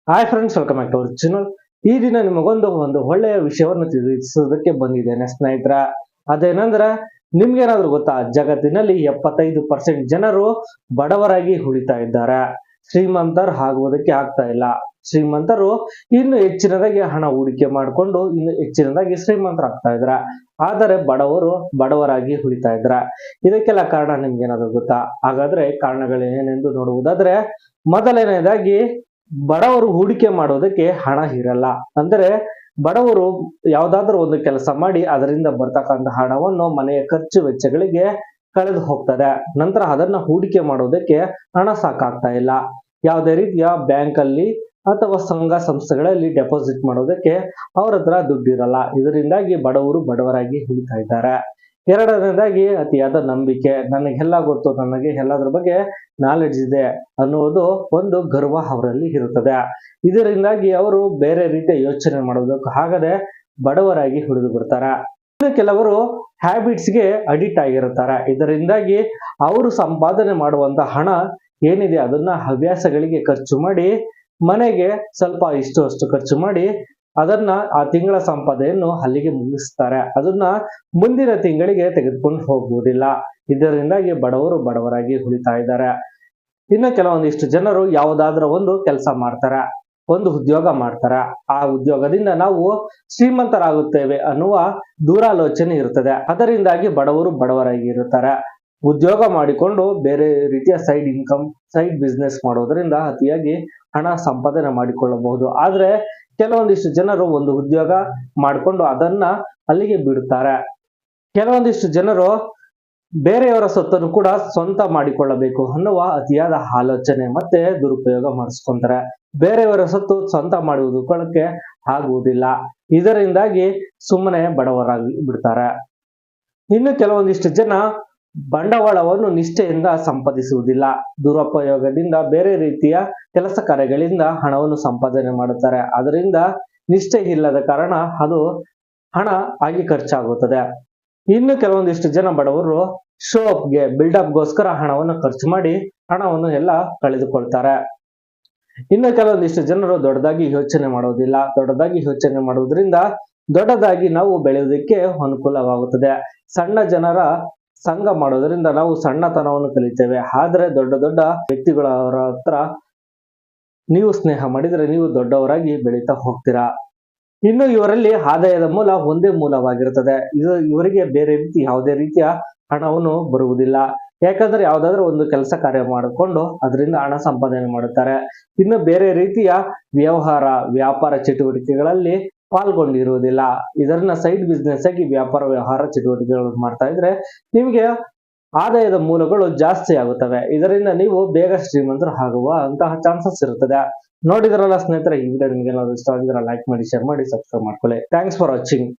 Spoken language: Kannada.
Hi friends, welcome back to our channel. ಈ ದಿನ ನಿಮಗೊಂದು ಒಳ್ಳೆಯ ವಿಷಯವನ್ನು ತಿಳಿಸೋದಕ್ಕೆ ಬಂದಿದ್ದೇನೆ ಸ್ನೇಹಿತರ. ಅದೇನಂದ್ರೆ, ನಿಮ್ಗೇನಾದ್ರೂ ಗೊತ್ತಾ, ಜಗತ್ತಿನಲ್ಲಿ 75% ಜನರು ಬಡವರಾಗಿ ಉಳಿತಾ ಇದ್ದಾರೆ. ಶ್ರೀಮಂತರು ಆಗುವುದಕ್ಕೆ ಆಗ್ತಾ ಇಲ್ಲ. ಶ್ರೀಮಂತರು ಇನ್ನು ಹೆಚ್ಚಿನದಾಗಿ ಹಣ ಹೂಡಿಕೆ ಮಾಡಿಕೊಂಡು ಇನ್ನು ಹೆಚ್ಚಿನದಾಗಿ ಶ್ರೀಮಂತರಾಗ್ತಾ ಇದ್ದಾರೆ. ಆದರೆ ಬಡವರು ಬಡವರಾಗಿ ಉಳಿತಾ ಇದ್ದಾರೆ. ಇದಕ್ಕೆಲ್ಲ ಕಾರಣ ನಿಮ್ಗೇನಾದ್ರೂ ಗೊತ್ತಾ? ಹಾಗಾದ್ರೆ ಕಾರಣಗಳೇನೆಂದು ನೋಡುವುದಾದ್ರೆ, ಮೊದಲನೇದಾಗಿ ಬಡವರು ಹೂಡಿಕೆ ಮಾಡೋದಕ್ಕೆ ಹಣ ಇರಲ್ಲ. ಅಂದ್ರೆ ಬಡವರು ಯಾವ್ದಾದ್ರು ಒಂದು ಕೆಲಸ ಮಾಡಿ ಅದರಿಂದ ಬರ್ತಕ್ಕಂಥ ಹಣವನ್ನು ಮನೆಯ ಖರ್ಚು ವೆಚ್ಚಗಳಿಗೆ ಕಳೆದು ಹೋಗ್ತದೆ. ನಂತರ ಅದನ್ನ ಹೂಡಿಕೆ ಮಾಡೋದಕ್ಕೆ ಹಣ ಸಾಕಾಗ್ತಾ ಇಲ್ಲ. ಯಾವುದೇ ರೀತಿಯ ಬ್ಯಾಂಕ್ ಅಲ್ಲಿ ಅಥವಾ ಸಂಘ ಸಂಸ್ಥೆಗಳಲ್ಲಿ ಡೆಪಾಸಿಟ್ ಮಾಡೋದಕ್ಕೆ ಅವ್ರ ಹತ್ರ ದುಡ್ಡಿರಲ್ಲ. ಇದರಿಂದಾಗಿ ಬಡವರು ಬಡವರಾಗಿ ಉಳಿತಾ ಇದ್ದಾರೆ. ಎರಡನೇದಾಗಿ ಅತಿಯಾದ ನಂಬಿಕೆ. ನನಗೆಲ್ಲ ಗೊತ್ತು, ನನಗೆ ಎಲ್ಲದ್ರ ಬಗ್ಗೆ ನಾಲೆಡ್ಜ್ ಇದೆ ಅನ್ನುವುದು ಒಂದು ಗರ್ವ ಅವರಲ್ಲಿ ಇರುತ್ತದೆ. ಇದರಿಂದಾಗಿ ಅವರು ಬೇರೆ ರೀತಿಯ ಯೋಚನೆ ಮಾಡೋದಕ್ಕೂ ಆಗದೆ ಬಡವರಾಗಿ ಉಳಿದು ಬಿಡ್ತಾರೆ. ಇನ್ನು ಕೆಲವರು ಹ್ಯಾಬಿಟ್ಸ್ಗೆ ಅಡಿಕ್ಟ್ ಆಗಿರುತ್ತಾರೆ. ಇದರಿಂದಾಗಿ ಅವರು ಸಂಪಾದನೆ ಮಾಡುವಂತ ಹಣ ಏನಿದೆ ಅದನ್ನ ಹವ್ಯಾಸಗಳಿಗೆ ಖರ್ಚು ಮಾಡಿ, ಮನೆಗೆ ಸ್ವಲ್ಪ ಇಷ್ಟು ಅಷ್ಟು ಖರ್ಚು ಮಾಡಿ ಅದನ್ನ ಆ ತಿಂಗಳ ಸಂಪಾದನೆಯನ್ನು ಅಲ್ಲಿಗೆ ಮುಗಿಸ್ತಾರೆ. ಅದನ್ನ ಮುಂದಿನ ತಿಂಗಳಿಗೆ ತೆಗೆದುಕೊಂಡು ಹೋಗುವುದಿಲ್ಲ. ಇದರಿಂದಾಗಿ ಬಡವರು ಬಡವರಾಗಿ ಉಳಿತಾ ಇದ್ದಾರೆ. ಇನ್ನು ಕೆಲವೊಂದಿಷ್ಟು ಜನರು ಯಾವುದಾದ್ರೂ ಒಂದು ಕೆಲಸ ಮಾಡ್ತಾರೆ, ಒಂದು ಉದ್ಯೋಗ ಮಾಡ್ತಾರೆ. ಆ ಉದ್ಯೋಗದಿಂದ ನಾವು ಶ್ರೀಮಂತರಾಗುತ್ತೇವೆ ಅನ್ನುವ ದೂರಾಲೋಚನೆ ಇರುತ್ತದೆ. ಅದರಿಂದಾಗಿ ಬಡವರು ಬಡವರಾಗಿ ಇರುತ್ತಾರೆ. ಉದ್ಯೋಗ ಮಾಡಿಕೊಂಡು ಬೇರೆ ರೀತಿಯ ಸೈಡ್ ಇನ್ಕಮ್, ಸೈಡ್ ಬಿಸ್ನೆಸ್ ಮಾಡೋದ್ರಿಂದ ಅತಿಯಾಗಿ ಹಣ ಸಂಪಾದನೆ ಮಾಡಿಕೊಳ್ಳಬಹುದು. ಆದ್ರೆ ಕೆಲವೊಂದಿಷ್ಟು ಜನರು ಒಂದು ಉದ್ಯೋಗ ಮಾಡಿಕೊಂಡು ಅದನ್ನ ಅಲ್ಲಿಗೆ ಬಿಡುತ್ತಾರೆ. ಕೆಲವೊಂದಿಷ್ಟು ಜನರು ಬೇರೆಯವರ ಸೊತ್ತನ್ನು ಕೂಡ ಸ್ವಂತ ಮಾಡಿಕೊಳ್ಳಬೇಕು ಅನ್ನುವ ಅತಿಯಾದ ಆಲೋಚನೆ ಮತ್ತೆ ದುರುಪಯೋಗ ಮಾಡಿಸ್ಕೊಂತಾರೆ. ಬೇರೆಯವರ ಸೊತ್ತು ಸ್ವಂತ ಮಾಡುವುದಕ್ಕೆ ಆಗುವುದಿಲ್ಲ. ಇದರಿಂದಾಗಿ ಸುಮ್ಮನೆ ಬಡವರಾಗಿ ಬಿಡ್ತಾರೆ. ಇನ್ನು ಕೆಲವೊಂದಿಷ್ಟು ಜನ ಬಂಡವಾಳವನ್ನು ನಿಷ್ಠೆಯಿಂದ ಸಂಪಾದಿಸುವುದಿಲ್ಲ. ದುರುಪಯೋಗದಿಂದ ಬೇರೆ ರೀತಿಯ ಕೆಲಸ ಕಾರ್ಯಗಳಿಂದ ಹಣವನ್ನು ಸಂಪಾದನೆ ಮಾಡುತ್ತಾರೆ. ಅದರಿಂದ ನಿಷ್ಠೆ ಇಲ್ಲದ ಕಾರಣ ಅದು ಹಣ ಆಗಿ ಖರ್ಚಾಗುತ್ತದೆ. ಇನ್ನು ಕೆಲವೊಂದಿಷ್ಟು ಜನ ಬಡವರು ಶೋ ಅಪ್ಗೆ, ಬಿಲ್ಡಪ್ಗೋಸ್ಕರ ಹಣವನ್ನು ಖರ್ಚು ಮಾಡಿ ಹಣವನ್ನು ಎಲ್ಲ ಕಳೆದುಕೊಳ್ತಾರೆ. ಇನ್ನು ಕೆಲವೊಂದಿಷ್ಟು ಜನರು ದೊಡ್ಡದಾಗಿ ಯೋಚನೆ ಮಾಡೋದಿಲ್ಲ. ದೊಡ್ಡದಾಗಿ ಯೋಚನೆ ಮಾಡುವುದರಿಂದ ದೊಡ್ಡದಾಗಿ ನಾವು ಬೆಳೆಯುವುದಕ್ಕೆ ಅನುಕೂಲವಾಗುತ್ತದೆ. ಸಣ್ಣ ಜನರ ಸಂಘ ಮಾಡೋದ್ರಿಂದ ನಾವು ಸಣ್ಣತನವನ್ನು ಕಲಿತೇವೆ. ಆದ್ರೆ ದೊಡ್ಡ ದೊಡ್ಡ ವ್ಯಕ್ತಿಗಳವರ ಹತ್ರ ನೀವು ಸ್ನೇಹ ಮಾಡಿದ್ರೆ ನೀವು ದೊಡ್ಡವರಾಗಿ ಬೆಳೀತಾ ಹೋಗ್ತೀರಾ. ಇನ್ನು ಇವರಲ್ಲಿ ಆದಾಯದ ಮೂಲ ಒಂದೇ ಮೂಲವಾಗಿರುತ್ತದೆ. ಇವರಿಗೆ ಬೇರೆ ರೀತಿ ಯಾವುದೇ ರೀತಿಯ ಹಣವನ್ನು ಬರುವುದಿಲ್ಲ. ಯಾಕಂದ್ರೆ ಯಾವ್ದಾದ್ರು ಒಂದು ಕೆಲಸ ಕಾರ್ಯ ಮಾಡಿಕೊಂಡು ಅದರಿಂದ ಹಣ ಸಂಪಾದನೆ ಮಾಡುತ್ತಾರೆ. ಇನ್ನು ಬೇರೆ ರೀತಿಯ ವ್ಯಾಪಾರ ಚಟುವಟಿಕೆಗಳಲ್ಲಿ ಪಾಲ್ಗೊಂಡಿರುವುದಿಲ್ಲ. ಇದನ್ನ ಸೈಡ್ ಬಿಸ್ನೆಸ್ ಆಗಿ ವ್ಯವಹಾರ ಚಟುವಟಿಕೆಗಳನ್ನು ಮಾಡ್ತಾ ಇದ್ರೆ ನಿಮಗೆ ಆದಾಯದ ಮೂಲಗಳು ಜಾಸ್ತಿ ಆಗುತ್ತವೆ. ಇದರಿಂದ ನೀವು ಬೇಗ ಶ್ರೀಮಂತರು ಆಗುವ ಅಂತಹ ಚಾನ್ಸಸ್ ಇರುತ್ತದೆ. ನೋಡಿದ್ರಲ್ಲ ಸ್ನೇಹಿತರೆ, ಈ ವಿಡಿಯೋ ನಿಮ್ಗೆ ಏನಾದ್ರು ಇಷ್ಟ ಆಗಿದ್ರೆ ಲೈಕ್ ಮಾಡಿ, ಶೇರ್ ಮಾಡಿ, ಸಬ್ಸ್ಕ್ರೈಬ್ ಮಾಡ್ಕೊಳ್ಳಿ. Thanks for watching.